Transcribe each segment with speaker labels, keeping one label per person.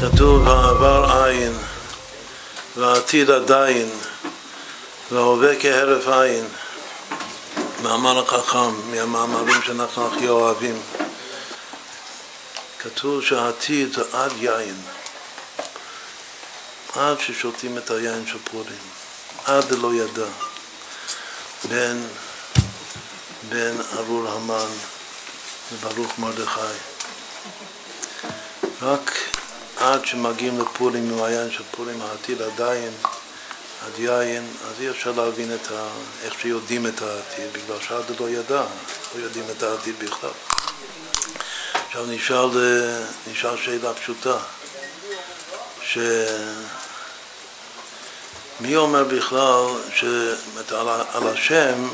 Speaker 1: כתוב העבר עין והעתיד עדיין וההווה כהרף עין. מאמר החכם, מהמאמרים שאנחנו הכי אוהבים. כתוב שהעתיד זה עד יין, עד ששותים את היין של פורים, עד לא ידע, בין ארור המן וברוך מרדכי. רק עד שמגיעים לפורים עם היין של פורים, העתיד עדיין, עד יין, אז אי אפשר להבין איך שיודעים את העתיד, בגלל שעד לא ידע, לא יודעים את העתיד בכלל. עכשיו נשאל שאלה פשוטה, מי אומר בכלל על השם,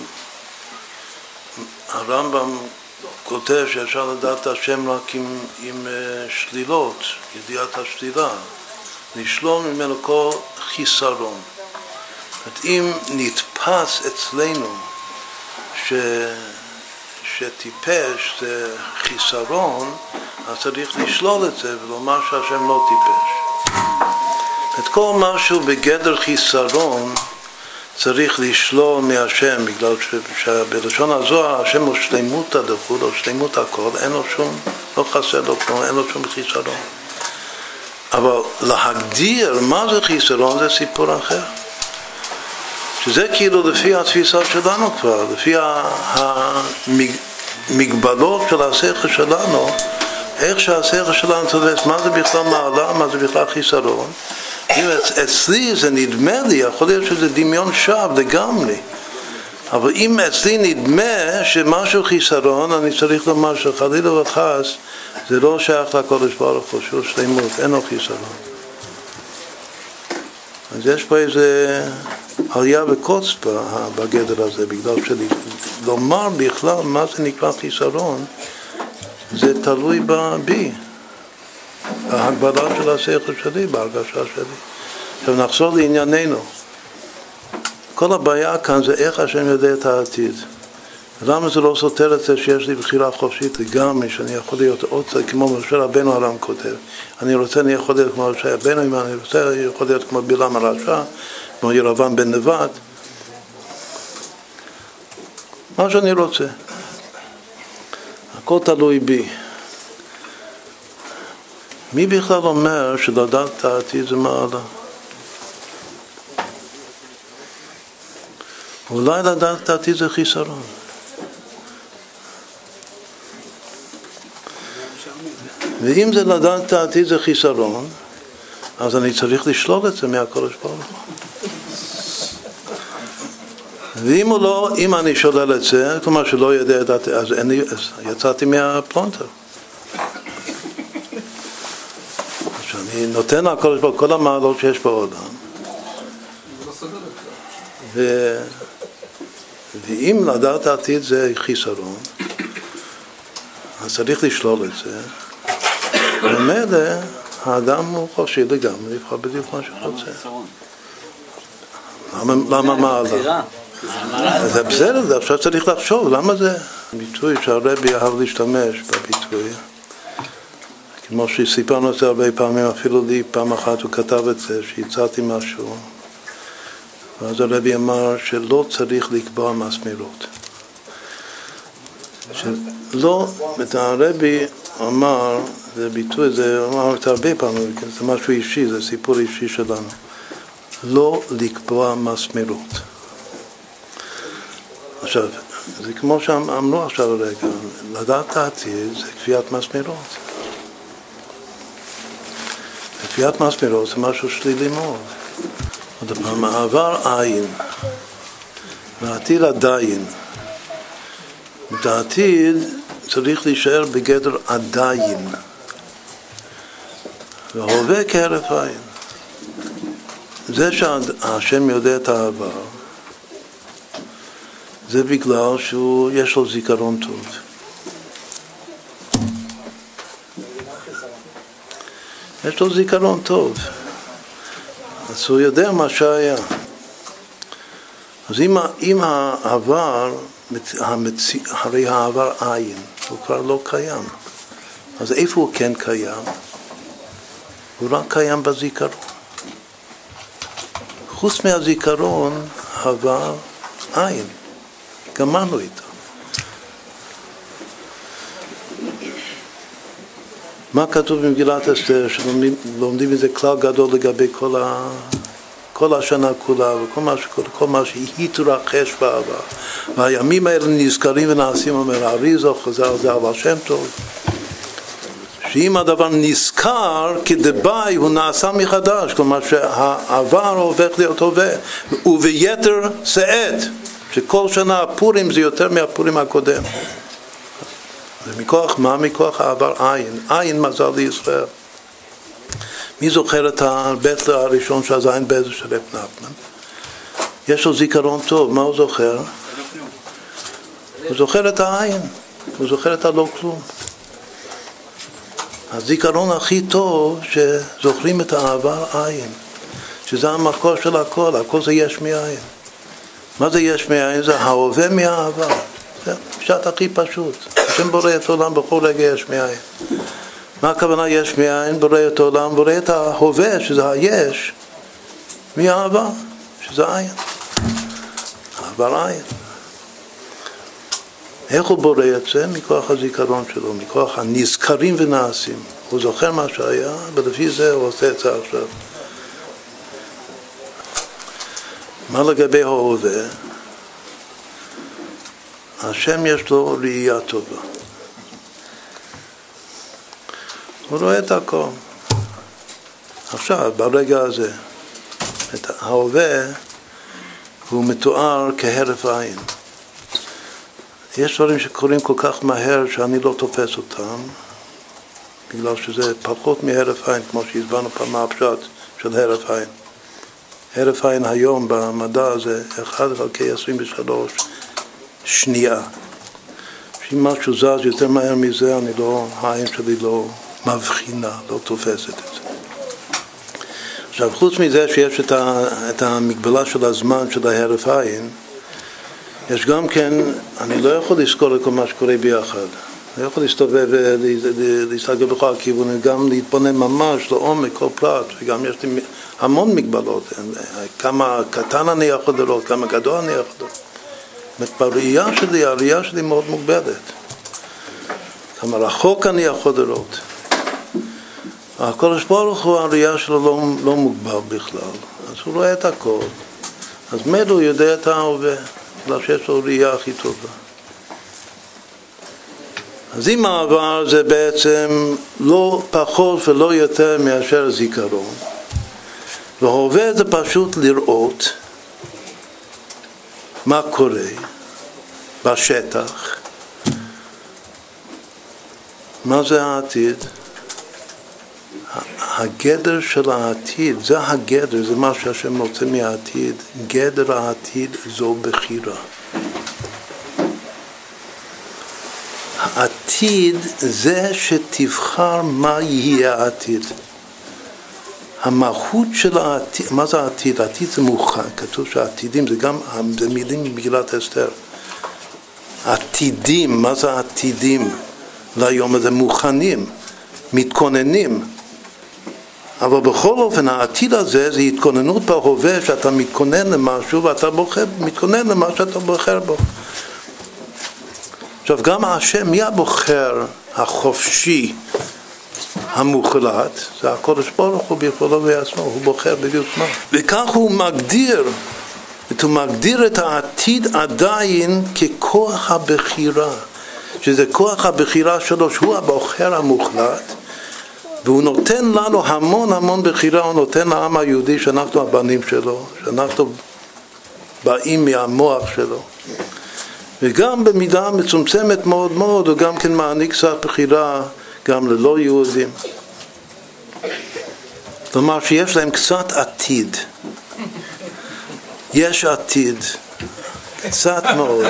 Speaker 1: הרמב"ם כותב שאפשר לדעת את השם רק עם שלילות, ידיעת השלילה, לשלול ממנו כל חיסרון. אם נתפס אצלנו שטיפש זה חיסרון, אז צריך לשלול את זה ולומר שהשם לא טיפש. את כל משהו בגדר חיסרון צריך לשלול מהשם, בגלל שבלשון הזוהר השם הוא שלמות הדחול או שלמות הכל, אין לו שום, לא חסר לו כלום, אין לו שום חיסרון. אבל להגדיר מה זה חיסרון זה סיפור אחר. שזה כאילו לפי התפיסה שלנו כבר, לפי המגבלות של השכל שלנו, איך שהשכל שלנו תופס, מה זה בכלל מעלה, מה זה בכלל חיסרון. אם אצלי זה נדמה לי, יכול להיות שזה דמיון שווא לגמרי, אבל אם אצלי נדמה שמשהו חיסרון, אני צריך לומר שחלילה וחס זה לא שייך לקודש ברוך הוא, שהוא שלמות, אין לו חיסרון. אז יש פה איזה עלייה וקוץ בגדר הזה, בגלל שלומר בכלל מה זה נקרא חיסרון, זה תלוי בי, בהגבלה של השכל שלי, בהרגשה שלי. עכשיו נחזור לענייננו. כל הבעיה כאן זה איך השם יודע את העתיד. למה זה לא סותר את זה שיש לי בחירה חופשית לגמרי, שאני יכול להיות עוד כמו משה רבנו הרם כותב. אני יכול להיות כמו משה רבנו, אם אני רוצה, יכול להיות כמו בלעם הרשע, כמו ירבעם בן נבט. מה שאני רוצה. הכל תלוי בי. מי בכלל אומר שלדעת את העתיד זה מעלה? אולי לדעת את העתיד זה חיסרון. ואם זה לדעת את העתיד זה חיסרון, אז אני צריך לשלול את זה מהקודש ברוך הוא. ואם הוא לא, אם אני שולל את זה, כלומר שלא יודע את העתיד, אז יצאתי מהפלונטר. אני נותן לקודש ברוך הוא כל המעלות שיש בעולם. ואם לדעת העתיד זה חיסרון, אז צריך לשלול את זה. ומילא האדם הוא חופשי לגמרי לבחר בדיוק מה שרוצה. למה מעלה? זה בסדר, עכשיו צריך לחשוב למה זה ביטוי שהרבי אהב להשתמש בביטוי, כמו שסיפרנו את זה הרבה פעמים, אפילו לי פעם אחת הוא כתב את זה שהצעתי משהו, ואז הרבי אמר שלא צריך לקבוע מסמרות, שלא, את הרבי אמר, זה ביטוי, זה אמר את הרבה פעמים, זה משהו אישי, זה סיפור אישי שלנו, לא לקבוע מסמרות. עכשיו, זה כמו שאמרו עכשיו רגע, לדעת העתיד זה קביעת מסמרות. קביעת מסמרות זה משהו שלילי מאוד. עוד פעם, העבר עין, והעתיד עדיין. את העתיד צריך להישאר בגדר עדיין. וההווה כהרף עין. זה שהשם יודע את העבר, זה בגלל שיש לו זיכרון טוב. יש לו זיכרון טוב. אז הוא יודע מה שהיה. אז אם העבר, הרי העבר עין, הוא כבר לא קיים. אז איפה הוא כן קיים? הוא רק קיים בזיכרון. חוץ מהזיכרון, העבר אין. גמרנו איתו. מה כתוב במגילת אסתר, שלומדים איזה כלל גדול לגבי כל השנה כולה, וכל מה שהיא תרחש בעבר. והימים האלה נזכרים ונעשים, אומר האריז"ל, חז"ל על זה אבל שם טוב. שאם הדבר נזכר כדבעי הוא נעשה מחדש, כלומר שהעבר הופך להיות הווה, וביתר שאת, שכל שנה הפורים זה יותר מהפורים הקודם. ומכוח מה? מכוח העבר עין. עין מזל לישראל. מי זוכר את הבית הראשון של עין בעזר של רב נחמן? יש לו זיכרון טוב, מה הוא זוכר? הוא זוכר את העין, הוא זוכר את הלא כלום. הזיכרון הכי טוב שזוכרים את העבר עין, שזה המקור של הכל, הכל זה יש מאין. מה זה יש מאין? זה ההווה מהעבר. זה פשט הכי פשוט. השם בורא את העולם בכל רגע יש מאין. מה הכוונה יש מאין? בורא את העולם, בורא את ההווה, שזה היש, מהעבר, שזה עין. העבר עין. איך הוא בורא את זה? מכוח הזיכרון שלו, מכוח הנזכרים ונעשים. הוא זוכר מה שהיה, ולפי זה הוא עושה את זה עכשיו. מה לגבי ההווה? השם יש לו ראייה טובה. הוא רואה את הכל. עכשיו, ברגע הזה, את ההווה הוא מתואר כהרף עין. יש דברים שקורים כל כך מהר שאני לא תופס אותם, בגלל שזה פחות מהרף עין, כמו שהסברנו פעם מהפשט של הרף עין. הרף עין היום במדע זה 1/23 שנייה. שאם משהו זז יותר מהר מזה, העין שלי לא מבחינה, לא תופסת את זה. עכשיו, חוץ מזה שיש את המגבלה של הזמן של ההרף עין, יש גם כן, אני לא יכול לזכור את כל מה שקורה ביחד. אני לא יכול להסתובב ולהסתכל בכל הכיוונים, גם להתבונן ממש לעומק כל פרט, וגם יש לי המון מגבלות. כמה קטן אני יכול לראות, כמה גדול אני יכול לראות. הראייה שלי מאוד מוגבלת. כמה רחוק אני יכול לראות. הקדוש ברוך הוא, הראייה שלו לא מוגבל בכלל. אז הוא רואה את הכל. אז מילא הוא יודע את ההווה. בגלל שיש לו ראייה הכי טובה. אז אם העבר זה בעצם לא פחות ולא יותר מאשר זיכרון, וההווה זה פשוט לראות מה קורה בשטח, מה זה העתיד? הגדר של העתיד, זה הגדר, זה מה שהשם רוצה מהעתיד. גדר העתיד זו בחירה. העתיד זה שתבחר מה יהיה העתיד. המהות של העתיד, מה זה העתיד? העתיד זה מוכן, כתוב שהעתידים זה גם, זה מילים ממגילת אסתר. עתידים, מה זה העתידים? ליום הזה מוכנים, מתכוננים. אבל בכל אופן העתיד הזה זה התכוננות בהווה, שאתה מתכונן למשהו ואתה מתכונן למה שאתה בוחר בו. עכשיו גם השם, מי הבוחר החופשי המוחלט? זה הקדוש ברוך הוא בכבודו ובעצמו, הוא בוחר בדיוק מה. וכך הוא מגדיר את העתיד עדיין ככוח הבחירה, שזה כוח הבחירה שלו, שהוא הבוחר המוחלט, והוא נותן לנו המון בחירה, הוא נותן לעם היהודי שאנחנו הבנים שלו, שאנחנו באים מהמוח שלו. וגם במידה מצומצמת מאוד מאוד, הוא גם כן מעניק קצת בחירה גם ללא יהודים. כלומר שיש להם קצת עתיד. יש עתיד. קצת מאוד.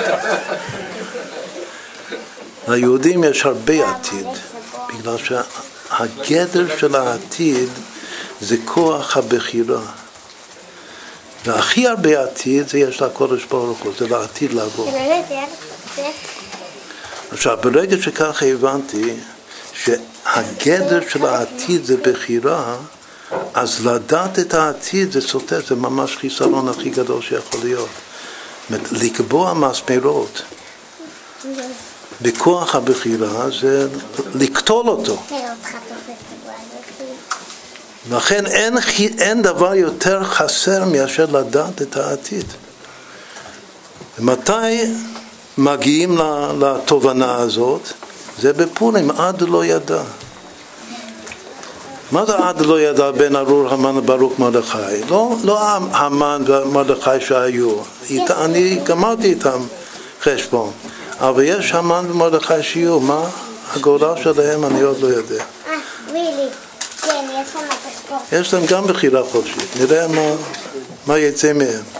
Speaker 1: ליהודים יש הרבה עתיד, בגלל שהגדר של העתיד זה כוח הבחירה. והכי הרבה עתיד זה יש לקודש ברוך הוא, זה לעתיד לבוא. עכשיו, ברגע שככה הבנתי שהגדר של העתיד זה בחירה, אז לדעת את העתיד זה סותר, זה ממש חיסרון הכי גדול שיכול להיות. לקבוע מסמרות בכוח הבחירה זה לקטול אותו. לכן אין דבר יותר חסר מאשר לדעת את העתיד. מתי מגיעים לתובנה הזאת? זה בפורים, עד לא ידע. מה זה עד לא ידע בין ארור המן וברוך מרדכי? לא המן ומרדכי שהיו. אני גמרתי איתם חשבון. אבל יש המן ומרדכי שיהיו. מה הגורל שלהם אני עוד לא יודע.
Speaker 2: כן, יש שם את הספורט.
Speaker 1: יש להם גם בחירה חודשית. נראה מה יצא מהם.